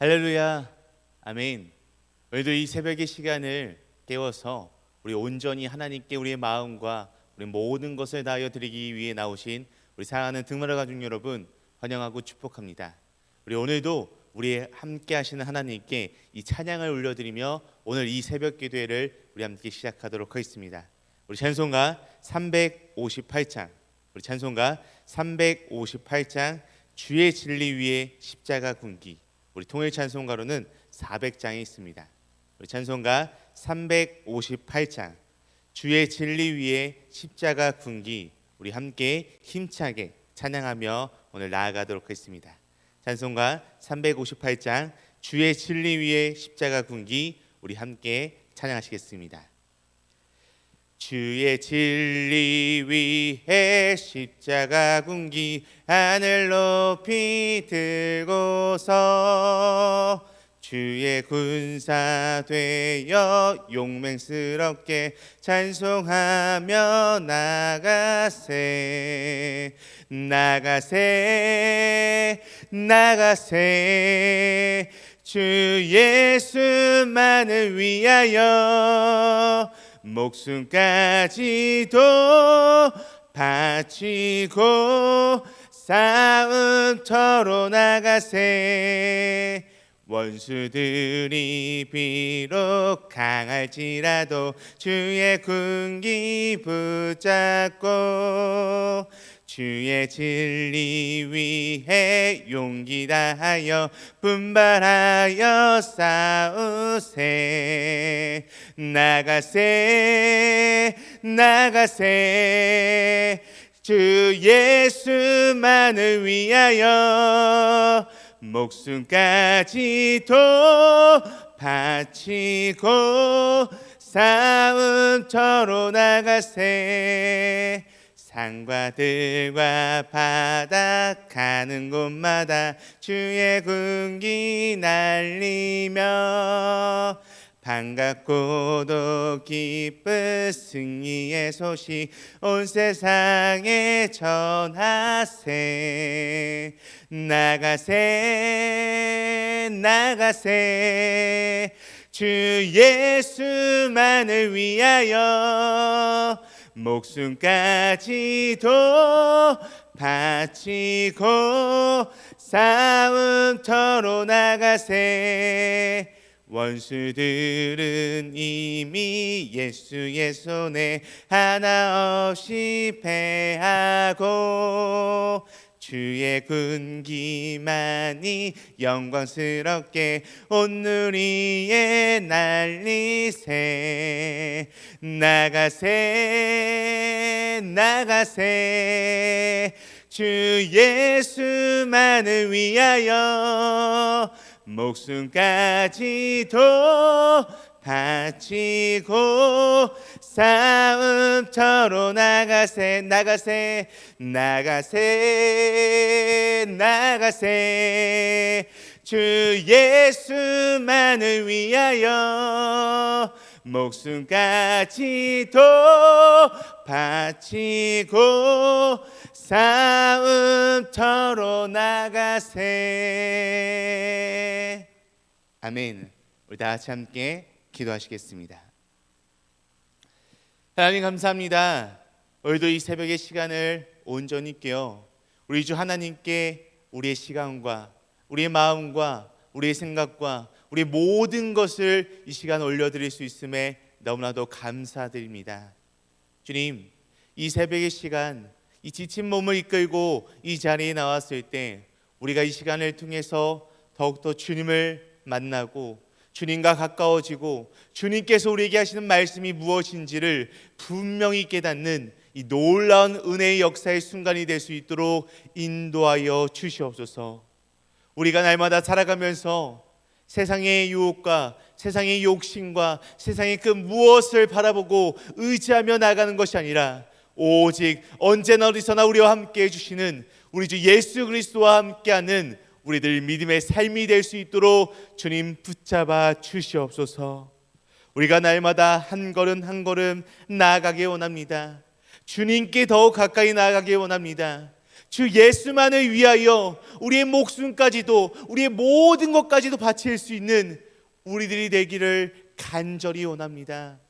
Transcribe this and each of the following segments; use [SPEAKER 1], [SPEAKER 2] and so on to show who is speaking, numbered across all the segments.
[SPEAKER 1] 할렐루야, 아멘. 오늘도 이 새벽의 시간을 깨워서 우리 온전히 하나님께 우리의 마음과 우리 모든 것을 다하여 드리기 위해 나오신 우리 사랑하는 등마라 가족 여러분 환영하고 축복합니다. 우리 오늘도 우리 함께 하시는 하나님께 이 찬양을 올려드리며 오늘 이 새벽 기도회를 우리 함께 시작하도록 하겠습니다. 우리 찬송가 358장, 우리 찬송가 358장 주의 진리 위에 십자가 군기, 우리 통일 찬송가로는 400장이 있습니다. 우리 찬송가 358장 주의 진리 위에 십자가 군기, 우리 함께 힘차게 찬양하며 오늘 나아가도록 하겠습니다. 찬송가 358장 주의 진리 위에 십자가 군기, 우리 함께 찬양하시겠습니다. 주의 진리 위에 십자가 군기 하늘 높이 들고서 주의 군사 되어 용맹스럽게 찬송하며 나가세 나가세 나가세 주 예수만을 위하여 목숨까지도 바치고 싸움터로 나가세 원수들이 비록 강할지라도 주의 군기 붙잡고 주의 진리 위해 용기 다하여 분발하여 싸우세 나가세 나가세 주 예수만을 위하여 목숨까지도 바치고 싸움터로 나가세 산과 들과 바다 가는 곳마다 주의 군기 날리며 반갑고도 기쁜 승리의 소식 온 세상에 전하세 나가세 나가세 주 예수만을 위하여 목숨까지도 바치고 싸움터로 나가세 원수들은 이미 예수의 손에 하나 없이 패하고 주의 군기만이 영광스럽게 온 누리에 날리세 나가세 나가세 주 예수만을 위하여 목숨까지도 바치고 싸움터로 나가세 나가세 나가세 나가세 주 예수만을 위하여 목숨까지도 바치고 싸움터로 나가세 아멘. 우리 다 같이 함께 기도하시겠습니다. 하나님 감사합니다. 오늘도 이 새벽의 시간을 온전히 깨어 우리 주 하나님께 우리의 시간과 우리의 마음과 우리의 생각과 우리의 모든 것을 이 시간 올려드릴 수 있음에 너무나도 감사드립니다. 주님, 이 새벽의 시간 이 지친 몸을 이끌고 이 자리에 나왔을 때 우리가 이 시간을 통해서 더욱더 주님을 만나고 주님과 가까워지고 주님께서 우리에게 하시는 말씀이 무엇인지를 분명히 깨닫는 이 놀라운 은혜의 역사의 순간이 될 수 있도록 인도하여 주시옵소서. 우리가 날마다 살아가면서 세상의 유혹과 세상의 욕심과 세상의 그 무엇을 바라보고 의지하며 나가는 것이 아니라 오직 언제나 어디서나 우리와 함께 해주시는 우리 주 예수 그리스도와 함께하는 우리들 믿음의 삶이 될 수 있도록 주님 붙잡아 주시옵소서. 우리가 날마다 한 걸음 한 걸음 나아가기 원합니다. 주님께 더욱 가까이 나아가기 원합니다. 주 예수만을 위하여 우리의 목숨까지도, 우리의 모든 것까지도 바칠 수 있는 우리들이 되기를 간절히 원합니다.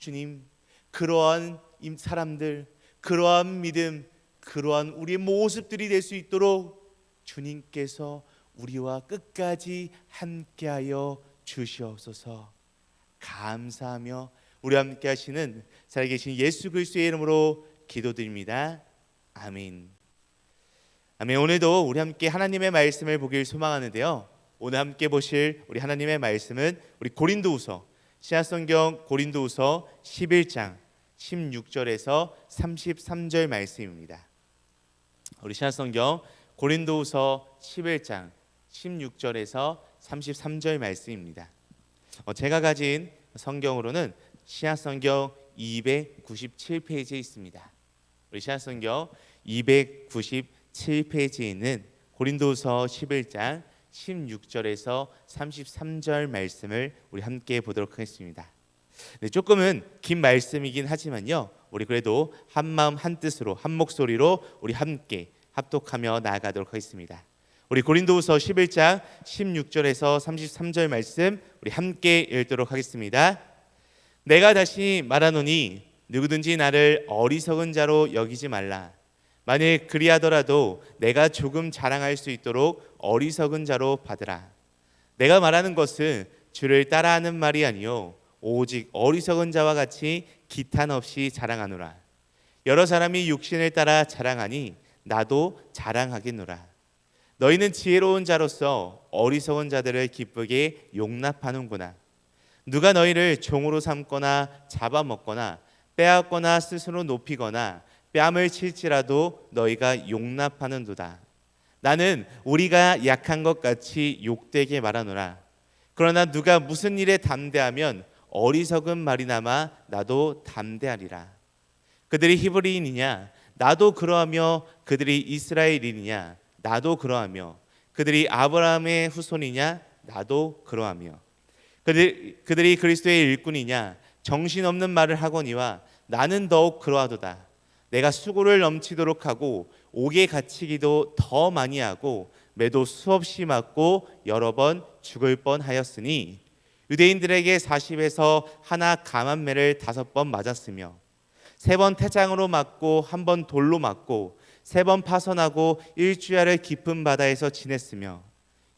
[SPEAKER 1] 주님, 그러한 사람들, 그러한 믿음, 그러한 우리의 모습들이 될 수 있도록 주님께서 우리와 끝까지 함께하여 주시옵소서. 감사하며 우리와 함께 하시는 살아계신 예수 그리스도의 이름으로 기도드립니다. 아멘. 아멘. 오늘도 우리 함께 하나님의 말씀을 보길 소망하는데요, 오늘 함께 보실 우리 하나님의 말씀은 우리 고린도후서, 신약성경 고린도후서 11장 16절에서 33절 말씀입니다. 우리 신약성경 고린도후서 11장 16절에서 33절 말씀입니다. 제가 가진 성경으로는 신약성경 297페이지에 있습니다. 우리 신약성경 297페이지에 있는 고린도후서 11장 16절에서 33절 말씀을 우리 함께 보도록 하겠습니다. 네, 조금은 긴 말씀이긴 하지만요, 우리 그래도 한 마음 한 뜻으로 한 목소리로 우리 함께 합독하며 나아가도록 하겠습니다. 우리 고린도후서 11장 16절에서 33절 말씀 우리 함께 읽도록 하겠습니다. 내가 다시 말하노니 누구든지 나를 어리석은 자로 여기지 말라. 만일 그리하더라도 내가 조금 자랑할 수 있도록 어리석은 자로 받으라. 내가 말하는 것은 주를 따라하는 말이 아니요 오직 어리석은 자와 같이 기탄 없이 자랑하노라. 여러 사람이 육신을 따라 자랑하니 나도 자랑하겠노라. 너희는 지혜로운 자로서 어리석은 자들을 기쁘게 용납하는구나. 누가 너희를 종으로 삼거나 잡아먹거나 빼앗거나 스스로 높이거나 뺨을 칠지라도 너희가 용납하는도다. 나는 우리가 약한 것 같이 욕되게 말하노라. 그러나 누가 무슨 일에 담대하면 어리석은 말이나마 나도 담대하리라. 그들이 히브리인이냐 나도 그러하며 그들이 이스라엘인이냐 나도 그러하며 그들이 아브라함의 후손이냐 나도 그러하며 그들이 그리스도의 일꾼이냐 정신없는 말을 하거니와 나는 더욱 그러하도다. 내가 수고를 넘치도록 하고 옥에 갇히기도 더 많이 하고 매도 수없이 맞고 여러 번 죽을 뻔하였으니 유대인들에게 40에서 하나 감한 매를 5번 맞았으며 3번 태장으로 맞고 1번 돌로 맞고 3번 파선하고 일주야를 깊은 바다에서 지냈으며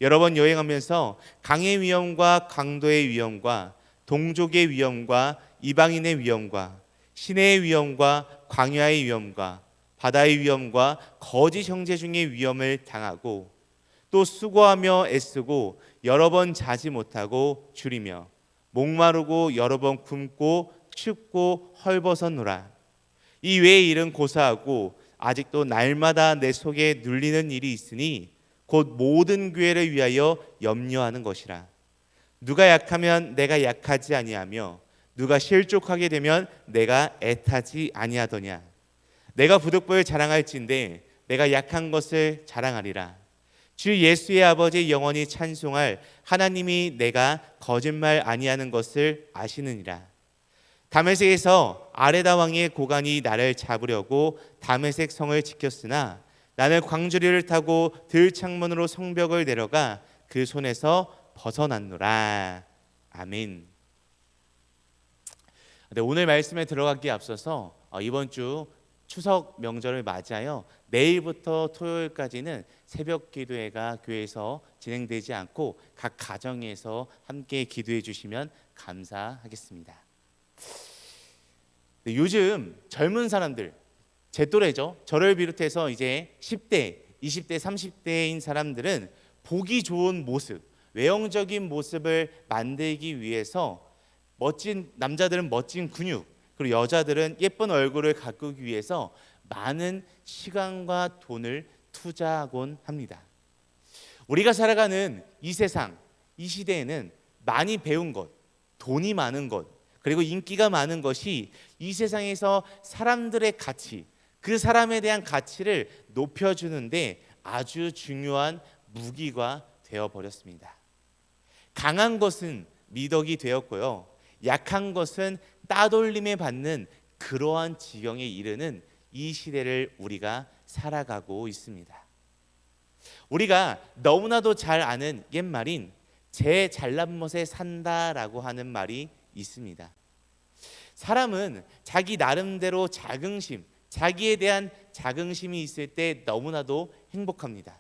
[SPEAKER 1] 여러 번 여행하면서 강의 위험과 강도의 위험과 동족의 위험과 이방인의 위험과 시내의 위험과 광야의 위험과 바다의 위험과 거짓 형제 중의 위험을 당하고 또 수고하며 애쓰고 여러 번 자지 못하고 줄이며 목마르고 여러 번 굶고 춥고 헐벗었노라. 이 외의 일은 고사하고 아직도 날마다 내 속에 눌리는 일이 있으니 곧 모든 교회를 위하여 염려하는 것이라. 누가 약하면 내가 약하지 아니하며 누가 실족하게 되면 내가 애타지 아니하더냐. 내가 부득불 자랑할진대 내가 약한 것을 자랑하리라. 주 예수의 아버지 영원히 찬송할 하나님이 내가 거짓말 아니하는 것을 아시느니라. 다메섹에서 아레다 왕의 고관이 나를 잡으려고 다메섹 성을 지켰으나 나는 광주리를 타고 들창문으로 성벽을 내려가 그 손에서 벗어났노라. 아멘. 네, 오늘 말씀에 들어가기에 앞서서 이번 주 추석 명절을 맞이하여 내일부터 토요일까지는 새벽 기도회가 교회에서 진행되지 않고 각 가정에서 함께 기도해 주시면 감사하겠습니다. 네, 요즘 젊은 사람들, 제 또래죠. 저를 비롯해서 이제 10대, 20대, 30대인 사람들은 보기 좋은 모습, 외형적인 모습을 만들기 위해서 멋진 남자들은 멋진 근육, 그리고 여자들은 예쁜 얼굴을 가꾸기 위해서 많은 시간과 돈을 투자하곤 합니다. 우리가 살아가는 이 세상, 이 시대에는 많이 배운 것, 돈이 많은 것, 그리고 인기가 많은 것이 이 세상에서 사람들의 가치, 그 사람에 대한 가치를 높여주는데 아주 중요한 무기가 되어버렸습니다. 강한 것은 미덕이 되었고요, 약한 것은 따돌림에 받는 그러한 지경에 이르는 이 시대를 우리가 살아가고 있습니다. 우리가 너무나도 잘 아는 옛말인 제 잘난 못에 산다라고 하는 말이 있습니다. 사람은 자기 나름대로 자긍심, 자기에 대한 자긍심이 있을 때 너무나도 행복합니다.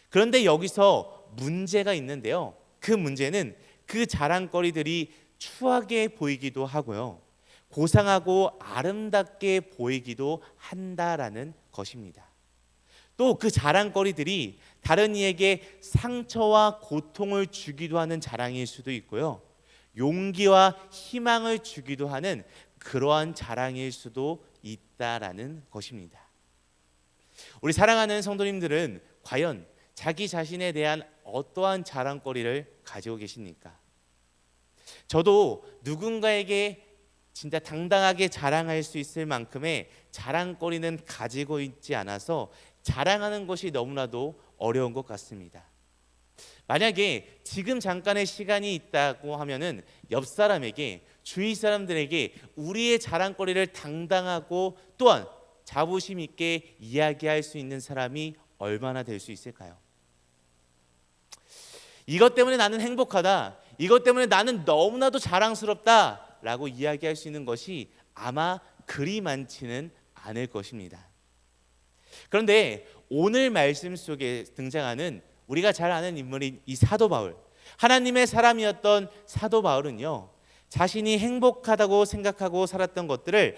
[SPEAKER 1] 그런데 여기서 문제가 있는데요. 그 문제는 그 자랑거리들이 추하게 보이기도 하고요. 고상하고 아름답게 보이기도 한다라는 것입니다. 또 그 자랑거리들이 다른 이에게 상처와 고통을 주기도 하는 자랑일 수도 있고요. 용기와 희망을 주기도 하는 그러한 자랑일 수도 있다라는 것입니다. 우리 사랑하는 성도님들은 과연 자기 자신에 대한 어떠한 자랑거리를 가지고 계십니까? 저도 누군가에게 진짜 당당하게 자랑할 수 있을 만큼의 자랑거리는 가지고 있지 않아서 자랑하는 것이 너무나도 어려운 것 같습니다. 만약에 지금 잠깐의 시간이 있다고 하면은 옆 사람에게, 주위 사람들에게 우리의 자랑거리를 당당하고 또한 자부심 있게 이야기할 수 있는 사람이 얼마나 될 수 있을까요? 이것 때문에 나는 행복하다, 이것 때문에 나는 너무나도 자랑스럽다 라고 이야기할 수 있는 것이 아마 그리 많지는 않을 것입니다. 그런데 오늘 말씀 속에 등장하는 우리가 잘 아는 인물인 이 사도 바울, 하나님의 사람이었던 사도 바울은요, 자신이 행복하다고 생각하고 살았던 것들을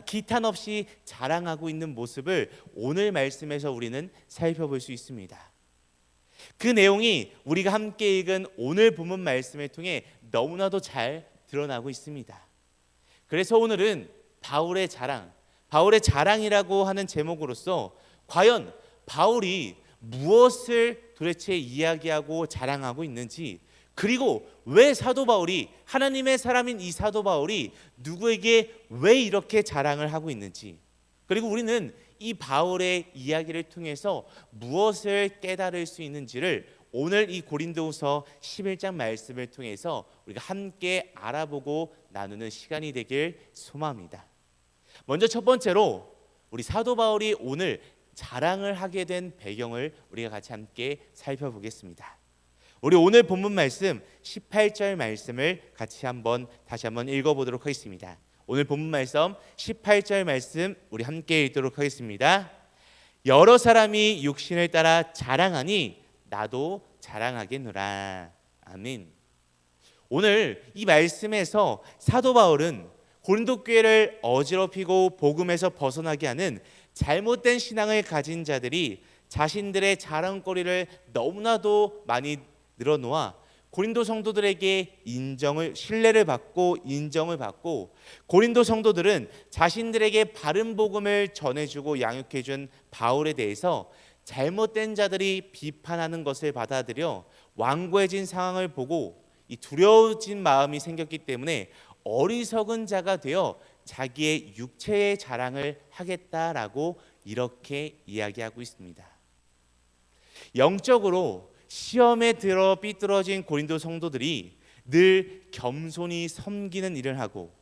[SPEAKER 1] 기탄 없이 자랑하고 있는 모습을 오늘 말씀에서 우리는 살펴볼 수 있습니다. 그 내용이 우리가 함께 읽은 오늘 본문 말씀을 통해 너무나도 잘 드러나고 있습니다. 그래서 오늘은 바울의 자랑이라고 하는 제목으로서 과연 바울이 무엇을 도대체 이야기하고 자랑하고 있는지, 그리고 왜 사도 바울이, 하나님의 사람인 이 사도 바울이 누구에게 왜 이렇게 자랑을 하고 있는지, 그리고 우리는 이 바울의 이야기를 통해서 무엇을 깨달을 수 있는지를 오늘 이 고린도후서 11장 말씀을 통해서 우리가 함께 알아보고 나누는 시간이 되길 소망합니다. 먼저 첫 번째로 우리 사도 바울이 오늘 자랑을 하게 된 배경을 우리가 같이 함께 살펴보겠습니다. 우리 오늘 본문 말씀 18절 말씀을 같이 다시 한번 읽어보도록 하겠습니다. 오늘 본문 말씀 18절 말씀 우리 함께 읽도록 하겠습니다. 여러 사람이 육신을 따라 자랑하니 나도 자랑하겠노라. 아멘. 오늘 이 말씀에서 사도 바울은 고린도 교회를 어지럽히고 복음에서 벗어나게 하는 잘못된 신앙을 가진 자들이 자신들의 자랑거리를 너무나도 많이 늘어놓아 고린도 성도들에게 신뢰를 받고 인정을 받고, 고린도 성도들은 자신들에게 바른 복음을 전해주고 양육해준 바울에 대해서 잘못된 자들이 비판하는 것을 받아들여 완고해진 상황을 보고 이 두려워진 마음이 생겼기 때문에 어리석은 자가 되어 자기의 육체의 자랑을 하겠다라고 이렇게 이야기하고 있습니다. 영적으로 시험에 들어 삐뚤어진 고린도 성도들이 늘 겸손히 섬기는 일을 하고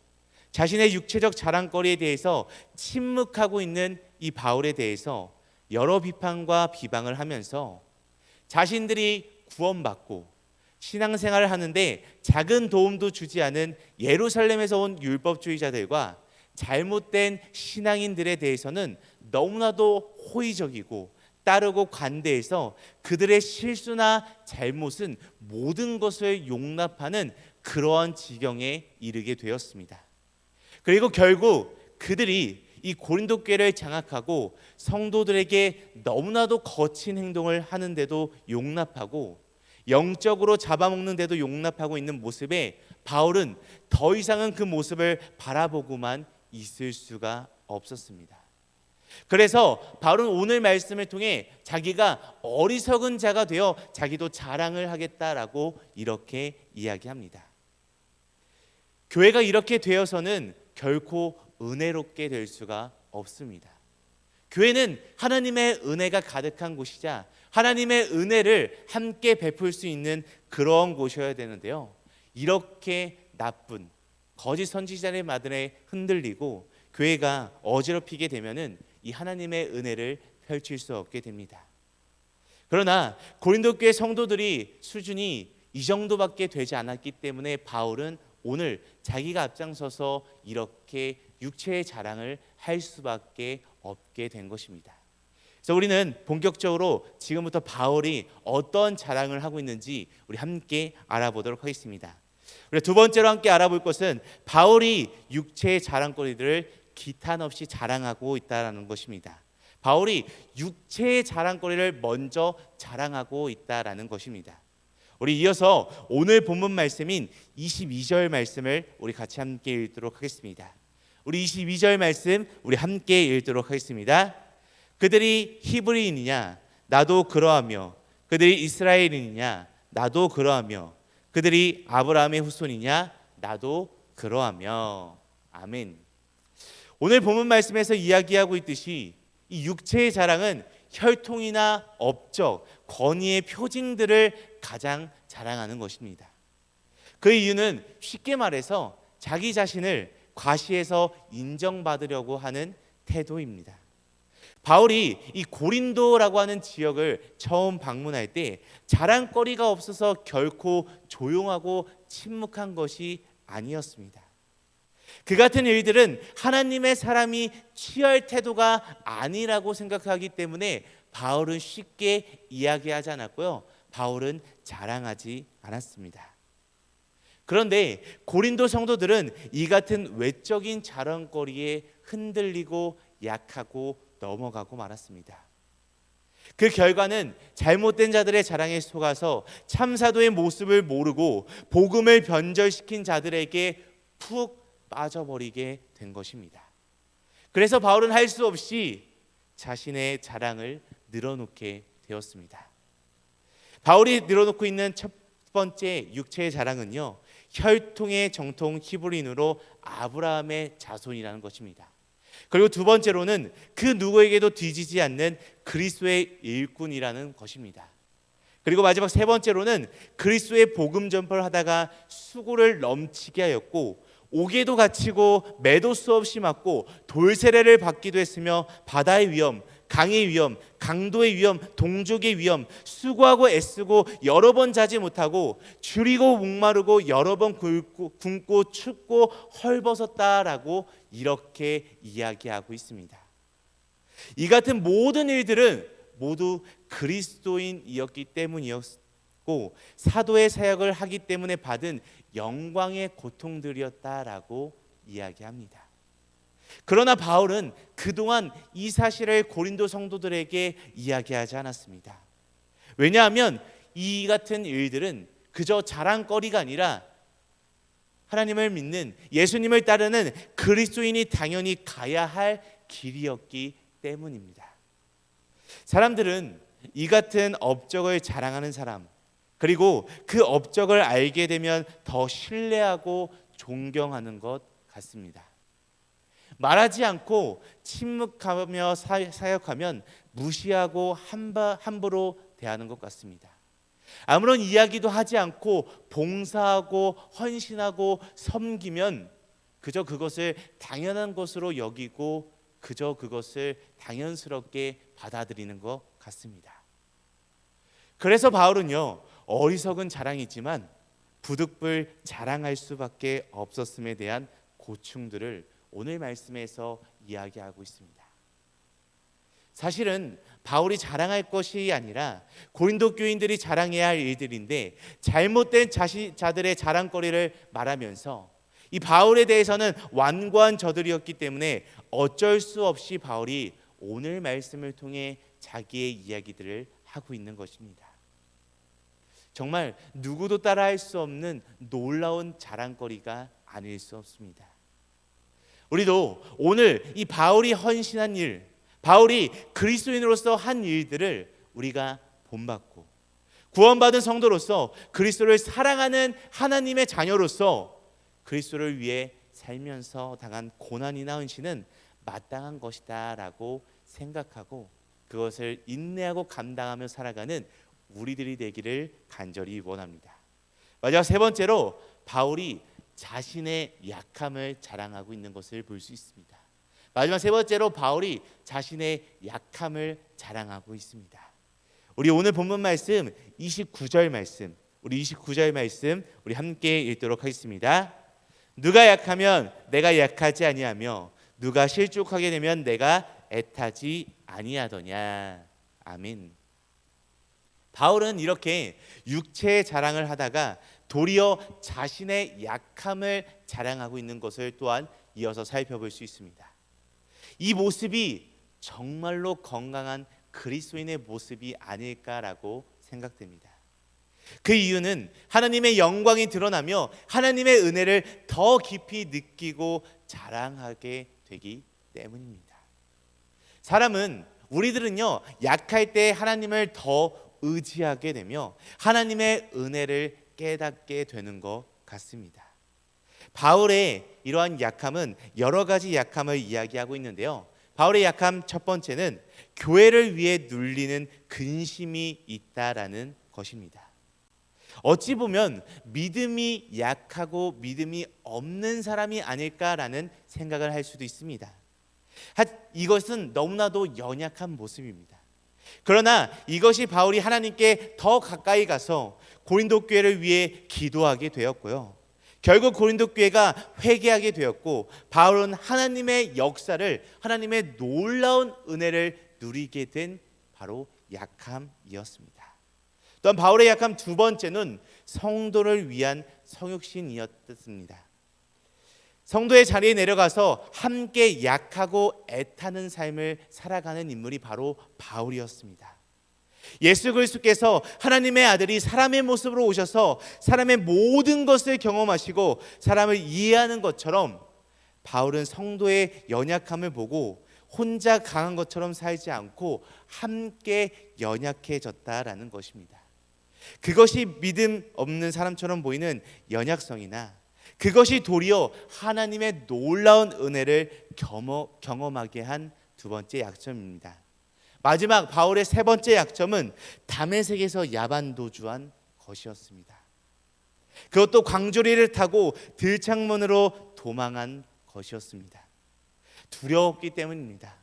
[SPEAKER 1] 자신의 육체적 자랑거리에 대해서 침묵하고 있는 이 바울에 대해서 여러 비판과 비방을 하면서 자신들이 구원받고 신앙생활을 하는데 작은 도움도 주지 않은 예루살렘에서 온 율법주의자들과 잘못된 신앙인들에 대해서는 너무나도 호의적이고 따르고 관대해서 그들의 실수나 잘못은 모든 것을 용납하는 그러한 지경에 이르게 되었습니다. 그리고 결국 그들이 이 고린도 교회를 장악하고 성도들에게 너무나도 거친 행동을 하는데도 용납하고 영적으로 잡아먹는데도 용납하고 있는 모습에 바울은 더 이상은 그 모습을 바라보고만 있을 수가 없었습니다. 그래서 바울은 오늘 말씀을 통해 자기가 어리석은 자가 되어 자기도 자랑을 하겠다라고 이렇게 이야기합니다. 교회가 이렇게 되어서는 결코 은혜롭게 될 수가 없습니다. 교회는 하나님의 은혜가 가득한 곳이자 하나님의 은혜를 함께 베풀 수 있는 그런 곳이어야 되는데요, 이렇게 나쁜 거짓 선지자의 말에 흔들리고 교회가 어지럽히게 되면은 이 하나님의 은혜를 펼칠 수 없게 됩니다. 그러나 고린도 교회 성도들이 수준이 이 정도밖에 되지 않았기 때문에 바울은 오늘 자기가 앞장서서 이렇게 육체의 자랑을 할 수밖에 없게 된 것입니다. 그래서 우리는 본격적으로 지금부터 바울이 어떤 자랑을 하고 있는지 우리 함께 알아보도록 하겠습니다. 우리 두 번째로 함께 알아볼 것은 바울이 육체의 자랑거리들을 기탄 없이 자랑하고 있다는 것입니다. 바울이 육체의 자랑거리를 먼저 자랑하고 있다는 것입니다. 우리 이어서 오늘 본문 말씀인 22절 말씀을 우리 같이 함께 읽도록 하겠습니다. 우리 22절 말씀 우리 함께 읽도록 하겠습니다. 그들이 히브리인이냐 나도 그러하며 그들이 이스라엘인이냐 나도 그러하며 그들이 아브라함의 후손이냐 나도 그러하며. 아멘. 오늘 본문 말씀에서 이야기하고 있듯이 이 육체의 자랑은 혈통이나 업적, 권위의 표징들을 가장 자랑하는 것입니다. 그 이유는 쉽게 말해서 자기 자신을 과시해서 인정받으려고 하는 태도입니다. 바울이 이 고린도라고 하는 지역을 처음 방문할 때 자랑거리가 없어서 결코 조용하고 침묵한 것이 아니었습니다. 그 같은 일들은 하나님의 사람이 취할 태도가 아니라고 생각하기 때문에 바울은 쉽게 이야기하지 않았고요. 바울은 자랑하지 않았습니다. 그런데 고린도 성도들은 이 같은 외적인 자랑거리에 흔들리고 약하고 넘어가고 말았습니다. 그 결과는 잘못된 자들의 자랑에 속아서 참사도의 모습을 모르고 복음을 변절시킨 자들에게 푹 빠져버리게 된 것입니다. 그래서 바울은 할 수 없이 자신의 자랑을 늘어놓게 되었습니다. 바울이 늘어놓고 있는 첫 번째 육체의 자랑은요, 혈통의 정통 히브리인으로 아브라함의 자손이라는 것입니다. 그리고 두 번째로는 그 누구에게도 뒤지지 않는 그리스도의 일꾼이라는 것입니다. 그리고 마지막 세 번째로는 그리스도의 복음 전파를 하다가 수고를 넘치게 하였고 옥에도 갇히고 매도 수 없이 맞고 돌세례를 받기도 했으며 바다의 위험, 강의 위험, 강도의 위험, 동족의 위험, 수고하고 애쓰고 여러 번 자지 못하고 줄이고 목마르고 여러 번 굶고 춥고 헐벗었다라고 이렇게 이야기하고 있습니다. 이 같은 모든 일들은 모두 그리스도인이었기 때문이었고 사도의 사역을 하기 때문에 받은 영광의 고통들이었다라고 이야기합니다. 그러나 바울은 그동안 이 사실을 고린도 성도들에게 이야기하지 않았습니다. 왜냐하면 이 같은 일들은 그저 자랑거리가 아니라 하나님을 믿는 예수님을 따르는 그리스도인이 당연히 가야 할 길이었기 때문입니다. 사람들은 이 같은 업적을 자랑하는 사람, 그리고 그 업적을 알게 되면 더 신뢰하고 존경하는 것 같습니다. 말하지 않고 침묵하며 사역하면 무시하고 함부로 대하는 것 같습니다. 아무런 이야기도 하지 않고 봉사하고 헌신하고 섬기면 그저 그것을 당연한 것으로 여기고 그저 그것을 당연스럽게 받아들이는 것 같습니다. 그래서 바울은요, 어리석은 자랑이지만 부득불 자랑할 수밖에 없었음에 대한 고충들을 오늘 말씀에서 이야기하고 있습니다. 사실은 바울이 자랑할 것이 아니라 고린도 교인들이 자랑해야 할 일들인데 잘못된 자들의 자랑거리를 말하면서 이 바울에 대해서는 완고한 저들이었기 때문에 어쩔 수 없이 바울이 오늘 말씀을 통해 자기의 이야기들을 하고 있는 것입니다. 정말 누구도 따라할 수 없는 놀라운 자랑거리가 아닐 수 없습니다. 우리도 오늘 이 바울이 헌신한 일, 바울이 그리스도인으로서 한 일들을 우리가 본받고 구원받은 성도로서 그리스도를 사랑하는 하나님의 자녀로서 그리스도를 위해 살면서 당한 고난이나 헌신은 마땅한 것이다 라고 생각하고 그것을 인내하고 감당하며 살아가는 우리들이 되기를 간절히 원합니다. 마지막 세 번째로 바울이 자신의 약함을 자랑하고 있는 것을 볼 수 있습니다. 마지막 세 번째로 바울이 자신의 약함을 자랑하고 있습니다. 우리 오늘 본문 말씀 29절 말씀, 우리 29절 말씀 우리 함께 읽도록 하겠습니다. 누가 약하면 내가 약하지 아니하며 누가 실족하게 되면 내가 애타지 아니하더냐. 아멘. 바울은 이렇게 육체의 자랑을 하다가 도리어 자신의 약함을 자랑하고 있는 것을 또한 이어서 살펴볼 수 있습니다. 이 모습이 정말로 건강한 그리스도인의 모습이 아닐까라고 생각됩니다. 그 이유는 하나님의 영광이 드러나며 하나님의 은혜를 더 깊이 느끼고 자랑하게 되기 때문입니다. 우리들은요, 약할 때 하나님을 더 의지하게 되며 하나님의 은혜를 깨닫게 되는 것 같습니다. 바울의 이러한 약함은 여러 가지 약함을 이야기하고 있는데요. 바울의 약함 첫 번째는 교회를 위해 눌리는 근심이 있다라는 것입니다. 어찌 보면 믿음이 약하고 믿음이 없는 사람이 아닐까라는 생각을 할 수도 있습니다. 이것은 너무나도 연약한 모습입니다. 그러나 이것이 바울이 하나님께 더 가까이 가서 고린도 교회를 위해 기도하게 되었고요. 결국 고린도 교회가 회개하게 되었고 바울은 하나님의 역사를, 하나님의 놀라운 은혜를 누리게 된 바로 약함이었습니다. 또한 바울의 약함 두 번째는 성도를 위한 성육신이었습니다. 성도의 자리에 내려가서 함께 약하고 애타는 삶을 살아가는 인물이 바로 바울이었습니다. 예수 그리스도께서 하나님의 아들이 사람의 모습으로 오셔서 사람의 모든 것을 경험하시고 사람을 이해하는 것처럼 바울은 성도의 연약함을 보고 혼자 강한 것처럼 살지 않고 함께 연약해졌다라는 것입니다. 그것이 믿음 없는 사람처럼 보이는 연약성이나 그것이 도리어 하나님의 놀라운 은혜를 경험하게 한 두 번째 약점입니다. 마지막 바울의 세 번째 약점은 다메섹에서 야반도주한 것이었습니다. 그것도 광주리를 타고 들창문으로 도망한 것이었습니다. 두려웠기 때문입니다.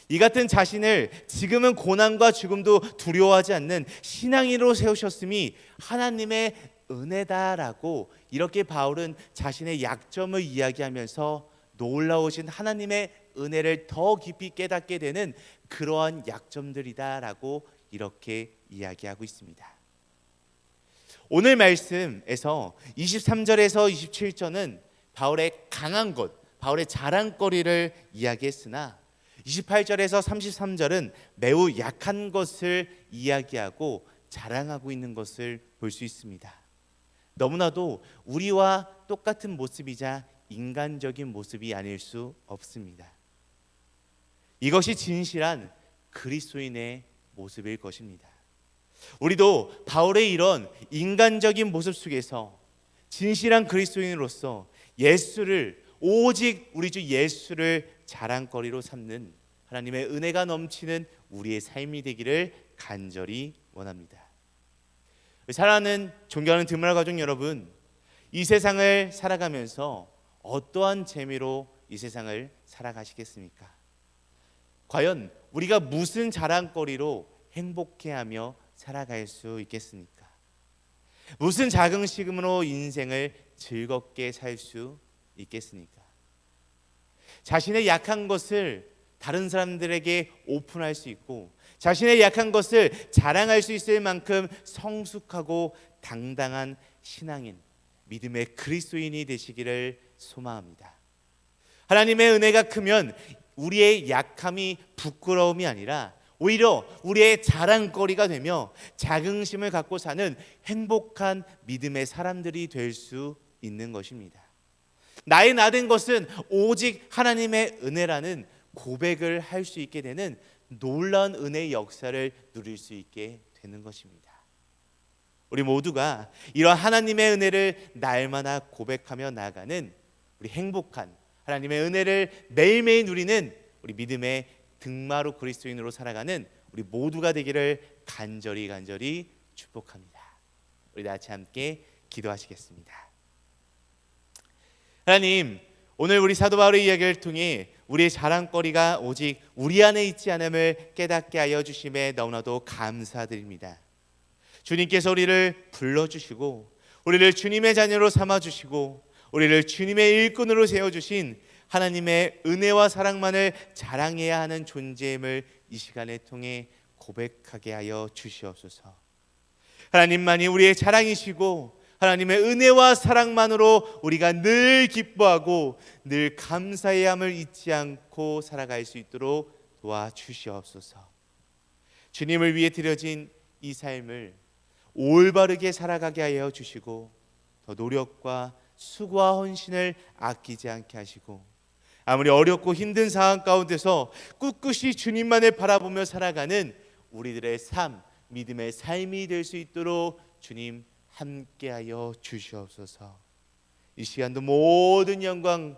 [SPEAKER 1] 이 같은 자신을 지금은 고난과 죽음도 두려워하지 않는 신앙인으로 세우셨음이 하나님의 은혜다라고 이렇게 바울은 자신의 약점을 이야기하면서 놀라우신 하나님의 은혜를 더 깊이 깨닫게 되는 그러한 약점들이다라고 이렇게 이야기하고 있습니다. 오늘 말씀에서 23절에서 27절은 바울의 강한 것, 바울의 자랑거리를 이야기했으나 28절에서 33절은 매우 약한 것을 이야기하고 자랑하고 있는 것을 볼 수 있습니다. 너무나도 우리와 똑같은 모습이자 인간적인 모습이 아닐 수 없습니다. 이것이 진실한 그리스도인의 모습일 것입니다. 우리도 바울의 이런 인간적인 모습 속에서 진실한 그리스도인으로서 예수를, 오직 우리 주 예수를 자랑거리로 삼는 하나님의 은혜가 넘치는 우리의 삶이 되기를 간절히 원합니다. 사랑하는 존경하는 드문화 가족 여러분, 이 세상을 살아가면서 어떠한 재미로 이 세상을 살아가시겠습니까? 과연 우리가 무슨 자랑거리로 행복해하며 살아갈 수 있겠습니까? 무슨 자긍심으로 인생을 즐겁게 살 수 있겠습니까? 자신의 약한 것을 다른 사람들에게 오픈할 수 있고 자신의 약한 것을 자랑할 수 있을 만큼 성숙하고 당당한 신앙인, 믿음의 그리스도인이 되시기를 소망합니다. 하나님의 은혜가 크면 우리의 약함이 부끄러움이 아니라 오히려 우리의 자랑거리가 되며 자긍심을 갖고 사는 행복한 믿음의 사람들이 될 수 있는 것입니다. 나의 나된 것은 오직 하나님의 은혜라는 고백을 할 수 있게 되는 놀라운 은혜의 역사를 누릴 수 있게 되는 것입니다. 우리 모두가 이러한 하나님의 은혜를 날마다 고백하며 나아가는 우리 행복한 하나님의 은혜를 매일매일 누리는 우리 믿음의 등마루 그리스도인으로 살아가는 우리 모두가 되기를 간절히 축복합니다. 우리 다 같이 함께 기도하시겠습니다. 하나님, 오늘 우리 사도 바울의 이야기를 통해 우리의 자랑거리가 오직 우리 안에 있지 않음을 깨닫게 하여 주심에 너무나도 감사드립니다. 주님께서 우리를 불러주시고 우리를 주님의 자녀로 삼아주시고 우리를 주님의 일꾼으로 세워주신 하나님의 은혜와 사랑만을 자랑해야 하는 존재임을 이 시간을 통해 고백하게 하여 주시옵소서. 하나님만이 우리의 자랑이시고 하나님의 은혜와 사랑만으로 우리가 늘 기뻐하고 늘 감사해야 함을 잊지 않고 살아갈 수 있도록 도와주시옵소서. 주님을 위해 드려진 이 삶을 올바르게 살아가게 하여 주시고 더 노력과 수고와 헌신을 아끼지 않게 하시고 아무리 어렵고 힘든 상황 가운데서 꿋꿋이 주님만을 바라보며 살아가는 우리들의 삶, 믿음의 삶이 될 수 있도록 주님 함께하여 주시옵소서. 이 시간도 모든 영광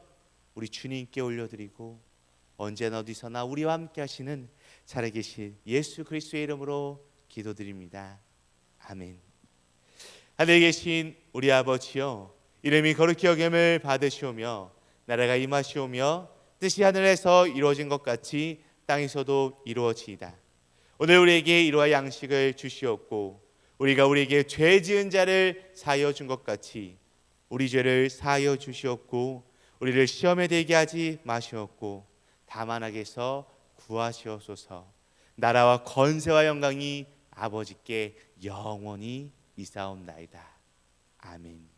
[SPEAKER 1] 우리 주님께 올려드리고 언제나 어디서나 우리와 함께 하시는 살아계신 예수 그리스도의 이름으로 기도드립니다. 아멘. 하늘에 계신 우리 아버지여, 이름이 거룩히 여김을 받으시오며 나라가 임하시오며 뜻이 하늘에서 이루어진 것 같이 땅에서도 이루어지이다. 오늘 우리에게 이러한 양식을 주시옵고 우리가 우리에게 죄 지은 자를 사하여 준 것 같이 우리 죄를 사하여 주시옵고 우리를 시험에 들게 하지 마시옵고 다만 악에서 구하시옵소서. 나라와 권세와 영광이 아버지께 영원히 있사옵나이다. 아멘.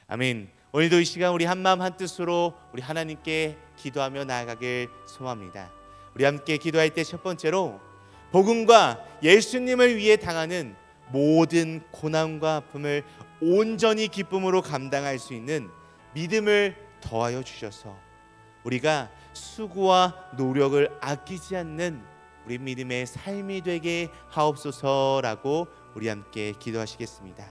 [SPEAKER 1] 아멘. 오늘도 이 시간 우리 한마음 한뜻으로 우리 하나님께 기도하며 나아가길 소망합니다. 우리 함께 기도할 때 첫 번째로 복음과 예수님을 위해 당하는 모든 고난과 아픔을 온전히 기쁨으로 감당할 수 있는 믿음을 더하여 주셔서 우리가 수고와 노력을 아끼지 않는 우리 믿음의 삶이 되게 하옵소서라고 우리 함께 기도하시겠습니다.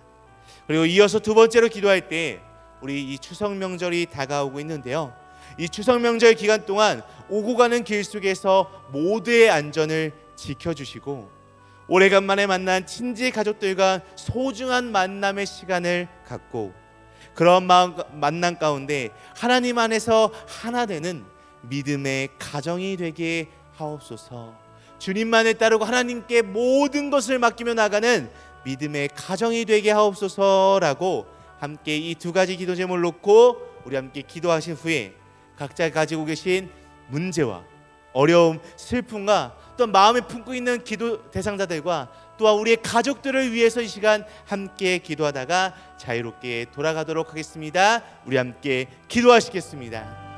[SPEAKER 1] 그리고 이어서 두 번째로 기도할 때 우리 이 추석 명절이 다가오고 있는데요, 이 추석 명절 기간 동안 오고 가는 길 속에서 모두의 안전을 지켜주시고 오래간만에 만난 친지 가족들과 소중한 만남의 시간을 갖고 그런 만남 가운데 하나님 안에서 하나 되는 믿음의 가정이 되게 하옵소서. 주님만을 따르고 하나님께 모든 것을 맡기며 나가는 믿음의 가정이 되게 하옵소서라고 함께 이 두 가지 기도 제목을 놓고 우리 함께 기도하신 후에 각자 가지고 계신 문제와 어려움, 슬픔과 또 마음에 품고 있는 기도 대상자들과 또한 우리의 가족들을 위해서 이 시간 함께 기도하다가 자유롭게 돌아가도록 하겠습니다. 우리 함께 기도하시겠습니다.